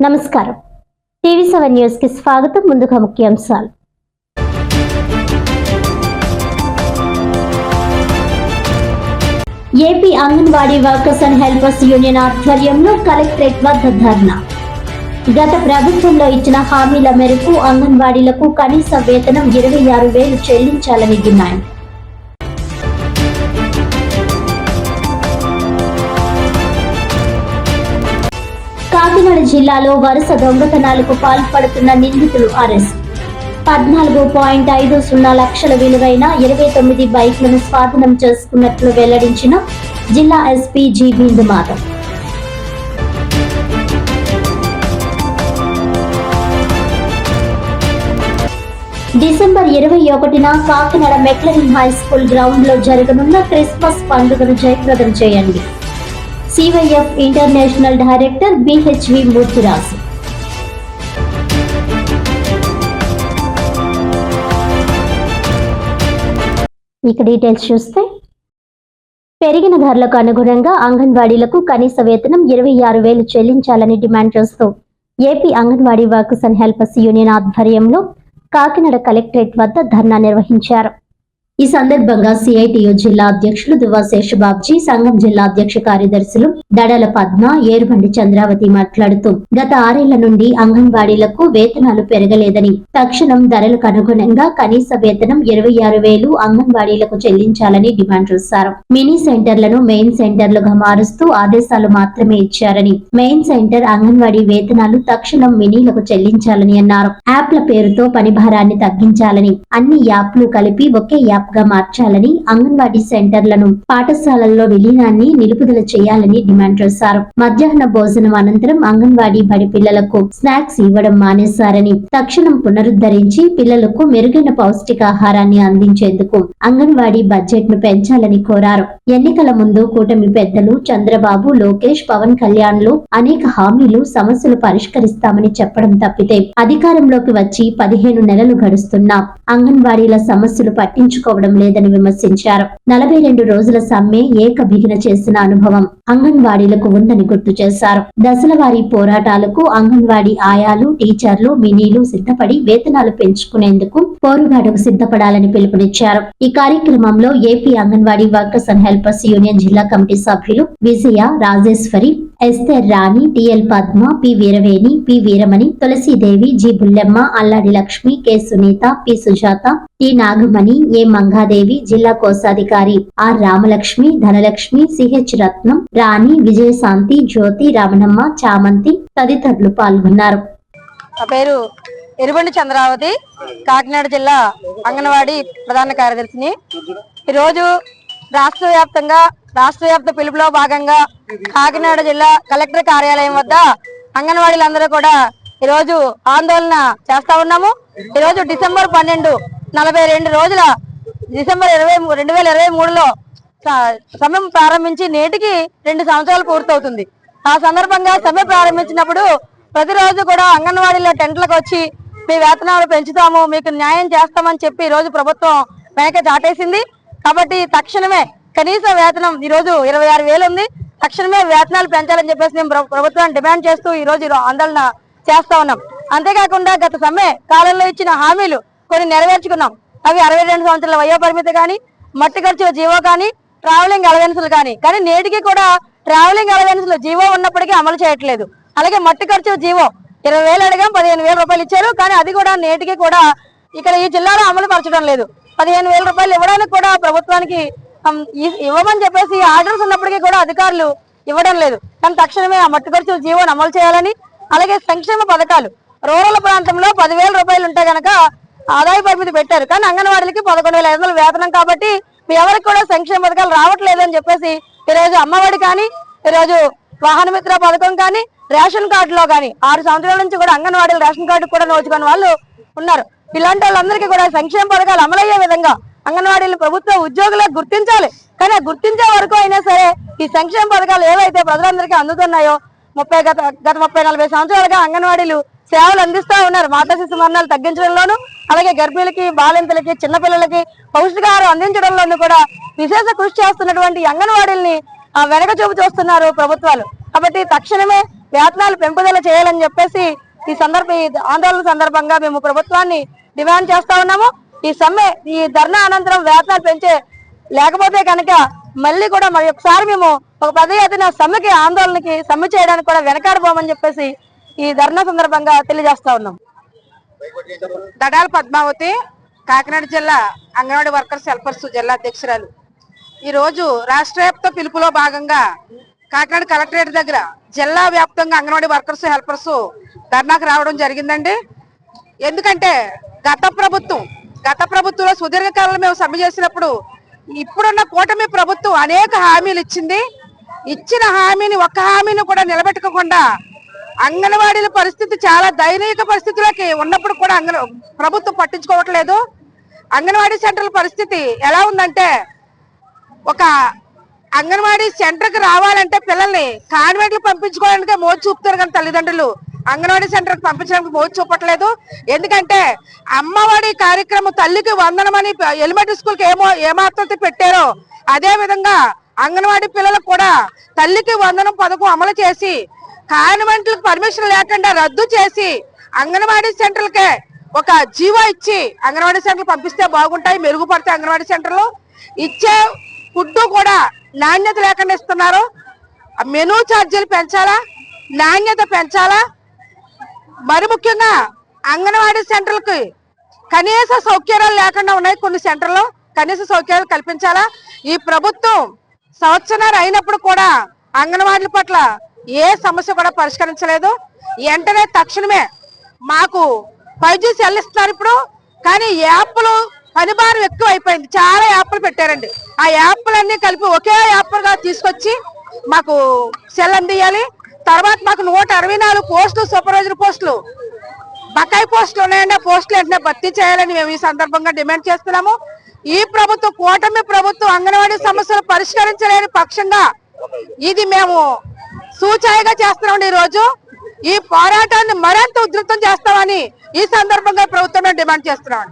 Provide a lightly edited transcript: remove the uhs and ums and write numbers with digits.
నమస్కారం. టీవీ7 న్యూస్ కి స్వాగతం. ముందుగా ముఖ్యాంశాలు. AP Anganwadi workers and helpers union ఆధ్వర్యంలో కలెక్టరేట్ వద్ద ధర్నా. గత ప్రభుత్వంలో ఇచ్చిన హామీల మేరకు అంగన్వాడీలకు కనీస వేతనం 26,000 చెల్లించాలని డిమాండ్. కాకినాడ జిల్లాలో వరుస దొంగతనాలకు పాల్పడుతున్న నిందితులు అరెస్ట్. 14.50 లక్షల విలువైన 29 బైక్లను స్వాధీనం చేసుకున్నట్లు వెల్లడించిన జిల్లా ఎస్పీ జి బిందుమాధవ్. డిసెంబర్ 21న Kakinada McLaurin high school ground లో జరగనున్న క్రిస్మస్ పండుగను జయప్రదం చేయండి. CYF international director BHV Murthyraju. ఇక డీటెయిల్స్ చూస్తే, పెరిగిన ధరలకు అనుగుణంగా అంగన్వాడీలకు కనీస వేతనం 26,000 చెల్లించాలని డిమాండ్ చేస్తూ AP Anganwadi workers and helpers union ఆధ్వర్యంలో కాకినాడ కలెక్టరేట్ వద్ద ధర్నా నిర్వహించారు. ఈ సందర్భంగా సిఐటియు జిల్లా అధ్యక్షులు దువ్వా శేషబాబ్జీ, సంఘం జిల్లా అధ్యక్ష కార్యదర్శులు దడల పద్మ, ఏరుబండి చంద్రావతి మాట్లాడుతూ గత 6 ఏళ్ల నుండి అంగన్వాడీలకు వేతనాలు పెరగలేదని, తక్షణం ధరలకు అనుగుణంగా కనీస వేతనం 26,000 అంగన్వాడీలకు చెల్లించాలని డిమాండ్ చేశారు. మినీ సెంటర్లను మెయిన్ సెంటర్లుగా మారుస్తూ ఆదేశాలు మాత్రమే ఇచ్చారని, మెయిన్ సెంటర్ అంగన్వాడీ వేతనాలు తక్షణం మినీలకు చెల్లించాలని అన్నారు. యాప్ల పేరుతో పని భారాన్ని తగ్గించాలని, అన్ని యాప్లు కలిపి ఒకే యాప్ గా మార్చాలని, అంగన్వాడీ సెంటర్లను పాఠశాలల్లో విలీనాన్ని నిలుపుదల చేయాలని డిమాండ్ చేశారు. మధ్యాహ్న భోజనం అనంతరం అంగన్వాడీ బడి పిల్లలకు స్నాక్స్ ఇవ్వడం మానేశారని, తక్షణం పునరుద్ధరించి పిల్లలకు మెరుగైన పౌష్టికాహారాన్ని అందించేందుకు అంగన్వాడీ బడ్జెట్ ను పెంచాలని కోరారు. ఎన్నికల ముందు కూటమి పెద్దలు చంద్రబాబు, లోకేష్, పవన్ కళ్యాణ్ లు అనేక హామీలు, సమస్యలు పరిష్కరిస్తామని చెప్పడం తప్పితే అధికారంలోకి వచ్చి 15 నెలలు గడుస్తున్నా అంగన్వాడీల సమస్యలు పట్టించుకోవడం లేదని విమర్శించారు. 42 రోజుల సమ్మె ఏకబిగిన చేసిన అనుభవం అంగన్వాడీలకు ఉందని గుర్తు చేశారు. దశలవారీ పోరాటాలకు అంగన్వాడీ ఆయాలు, టీచర్లు, మినీలు సిద్ధపడి వేతనాలు పెంచుకునేందుకు పోరుబాటుకు సిద్ధపడాలని పిలుపునిచ్చారు. ఈ కార్యక్రమంలో AP Anganwadi workers and helpers union జిల్లా కమిటీ సభ్యులు Vijaya, Rajeswari, Esther Rani, TL Padma, P Veeraveni, P Veeramani, Tulasidevi, G Bullemma, Alladi Lakshmi, K Sunitha, P Sujatha, T Nagamani, A Mangadevi, జిల్లా కోశాధికారి ఆర్ రామలక్ష్మి, ధనలక్ష్మి, సిహెచ్ రత్నం, రాణి, విజయశాంతి, జ్యోతి, రమణమ్మ, చామంతి తదితరులు పాల్గొన్నారు. నా పేరు ఎరుబండి చంద్రావతి, కాకినాడ జిల్లా అంగన్వాడీ ప్రధాన కార్యదర్శిని. ఈరోజు రాష్ట్ర వ్యాప్త పిలుపులో భాగంగా కాకినాడ జిల్లా కలెక్టర్ కార్యాలయం వద్ద అంగన్వాడీలందరూ కూడా ఈరోజు ఆందోళన చేస్తా ఉన్నాము. ఈరోజు డిసెంబర్ 12, 42 రోజుల డిసెంబర్ 2023లో సమ్మె ప్రారంభించి నేటికి 2 సంవత్సరాలు పూర్తవుతుంది. ఆ సందర్భంగా సమ్మె ప్రారంభించినప్పుడు ప్రతిరోజు కూడా అంగన్వాడీలో టెంట్లకు వచ్చి మీ వేతనాలు పెంచుతాము, మీకు న్యాయం చేస్తామని చెప్పి ఈరోజు ప్రభుత్వం వెనక చాటేసింది. కాబట్టి తక్షణమే కనీస వేతనం ఈరోజు 26,000 ఉంది. తక్షణమే వేతనాలు పెంచాలని చెప్పేసి మేము ప్రభుత్వాన్ని డిమాండ్ చేస్తూ ఈరోజు ఆందోళన చేస్తా ఉన్నాం. అంతేకాకుండా గత సమ్మె కాలంలో ఇచ్చిన హామీలు కొన్ని నెరవేర్చుకున్నాం. అవి 62 సంవత్సరాల వయో పరిమితి కానీ, మట్టి ఖర్చు జీవో కానీ, ట్రావెలింగ్ అలవెన్సులు కానీ నేటికి కూడా ట్రావెలింగ్ అలవెన్సులు జీవో ఉన్నప్పటికీ అమలు చేయట్లేదు. అలాగే మట్టి ఖర్చు జీవో 20,000 అడిగాం, 15,000 రూపాయలు ఇచ్చారు. కానీ అది కూడా నేటికి కూడా ఇక్కడ ఈ జిల్లాలో అమలు పరచడం లేదు. 15,000 రూపాయలు ఇవ్వడానికి కూడా ప్రభుత్వానికి ఇవ్వమని చెప్పేసి ఆర్డర్స్ ఉన్నప్పటికీ కూడా అధికారులు ఇవ్వడం లేదు. కానీ తక్షణమే ఆ మట్టి ఖర్చు జీవోను అమలు చేయాలని, అలాగే సంక్షేమ పథకాలు రూరల్ ప్రాంతంలో 10,000 రూపాయలు ఉంటే కనుక ఆదాయ పరిమితి పెట్టారు. కానీ అంగన్వాడీలకి 11,500 వేతనం కాబట్టి ఎవరికి కూడా సంక్షేమ పథకాలు రావట్లేదని చెప్పేసి ఈరోజు అమ్మఒడి కానీ, ఈరోజు వాహన మిత్ర పథకం కానీ, రేషన్ కార్డులో కానీ 6 సంవత్సరాల నుంచి కూడా అంగన్వాడీలు రేషన్ కార్డు కూడా నోచుకుని వాళ్ళు ఉన్నారు. ఇలాంటి వాళ్ళందరికీ కూడా సంక్షేమ పథకాలు అమలయ్యే విధంగా అంగన్వాడీలు ప్రభుత్వ ఉద్యోగులకు గుర్తించాలి. కానీ గుర్తించే వరకు అయినా సరే ఈ సంక్షేమ పథకాలు ఏవైతే ప్రజలందరికీ అందుతున్నాయో గత 30-40 సంవత్సరాలుగా అంగన్వాడీలు సేవలు అందిస్తూ ఉన్నారు. మాతా శిశు మరణాలు తగ్గించడంలోనూ, అలాగే గర్భిణులకి, బాలింతలకి, చిన్నపిల్లలకి పౌష్టికాహారం అందించడంలోనూ కూడా విశేష కృషి చేస్తున్నటువంటి అంగన్వాడీల్ని వెనక చూపు చూస్తున్నారు ప్రభుత్వాలు. కాబట్టి తక్షణమే వేతనాలు పెంపుదల చేయాలని చెప్పేసి ఈ ఆందోళన సందర్భంగా మేము ప్రభుత్వాన్ని డిమాండ్ చేస్తా ఉన్నాము. ఈ ధర్నా అనంతరం వేతనాలు పెంచే లేకపోతే కనుక మళ్ళీ కూడా మరి ఒకసారి మేము ఒక పెద్ద ఎత్తున ఆందోళనకి సమ్మె చేయడానికి కూడా వెనకాడబోమని చెప్పేసి ఈ ధర్నా సందర్భంగా తెలియజేస్తా ఉన్నాం. దడాల పద్మావతి, కాకినాడ జిల్లా అంగన్వాడీ వర్కర్స్ హెల్పర్స్ జిల్లా అధ్యక్షురాలు. ఈ రోజు రాష్ట్ర వ్యాప్త పిలుపులో భాగంగా కాకినాడ కలెక్టరేట్ దగ్గర జిల్లా వ్యాప్తంగా అంగన్వాడీ వర్కర్స్ హెల్పర్స్ ధర్నాకు రావడం జరిగిందండి. ఎందుకంటే గత ప్రభుత్వంలో సుదీర్ఘకాలంలో మేము సమ్మె చేసినప్పుడు ఇప్పుడున్న కూటమి ప్రభుత్వం అనేక హామీలు ఇచ్చిన హామీని ఒక్క హామీని కూడా నిలబెట్టుకోకుండా అంగన్వాడీల పరిస్థితి చాలా దయనీయ పరిస్థితిలోకి ఉన్నప్పుడు కూడా ప్రభుత్వం పట్టించుకోవట్లేదు. అంగన్వాడీ సెంటర్ల పరిస్థితి ఎలా ఉందంటే, ఒక అంగన్వాడీ సెంటర్కి రావాలంటే పిల్లల్ని కాన్వెంట్లు పంపించుకోవడానికి మోజు చూపుతారు కానీ తల్లిదండ్రులు అంగన్వాడీ సెంటర్కి పంపించడానికి మోజు చూపట్లేదు. ఎందుకంటే అమ్మఒడి కార్యక్రమం తల్లికి వందనమని ఎలిమెంటరీ స్కూల్కి ఏమాత్రం పెట్టారో అదే విధంగా అంగన్వాడీ పిల్లలకు కూడా తల్లికి వందనం పథకం అమలు చేసి కాన్వెంట్లకు పర్మిషన్ లేకుండా రద్దు చేసి అంగన్వాడీ సెంటర్లకే ఒక జీవో ఇచ్చి అంగన్వాడీ సెంటర్లు పంపిస్తే బాగుంటాయి, మెరుగుపడతాయి. అంగన్వాడీ సెంటర్లు ఇచ్చే ఫుడ్ కూడా నాణ్యత లేకుండా ఇస్తున్నారు. మెనూ ఛార్జీలు పెంచాలా, నాణ్యత పెంచాలా. మరి ముఖ్యంగా అంగన్వాడీ సెంటర్లకి కనీస సౌకర్యాలు లేకుండా ఉన్నాయి. కొన్ని సెంటర్లో కనీస సౌకర్యాలు కల్పించాలా. ఈ ప్రభుత్వం సంవత్సరాలు అయినప్పుడు కూడా అంగన్వాడీల పట్ల ఏ సమస్య కూడా పరిష్కరించలేదు. వెంటనే తక్షణమే మాకు 5G సెల్ ఇస్తున్నారు ఇప్పుడు, కానీ యాప్లు పనిభారం ఎక్కువ అయిపోయింది. చాలా యాప్లు పెట్టారండి. ఆ యాప్లన్నీ కలిపి ఒకే యాప్గా తీసుకొచ్చి మాకు సెల్ అందియాలి. తర్వాత మాకు 164 పోస్టులు, సూపర్వైజర్ పోస్టులు, బకాయి పోస్టులు ఉన్నాయండి. ఆ పోస్టులు వెంటనే భర్తీ చేయాలని మేము ఈ సందర్భంగా డిమాండ్ చేస్తున్నాము. ఈ ప్రభుత్వం, కూటమి ప్రభుత్వం అంగన్వాడీ సమస్యలు పరిష్కరించలేని పక్షంగా ఇది మేము సూచాయిగా చేస్తున్నాం. ఈ రోజు ఈ పోరాటాన్ని మరింత ఉధృతం చేస్తామని ఈ సందర్భంగా ప్రభుత్వం డిమాండ్ చేస్తున్నాం.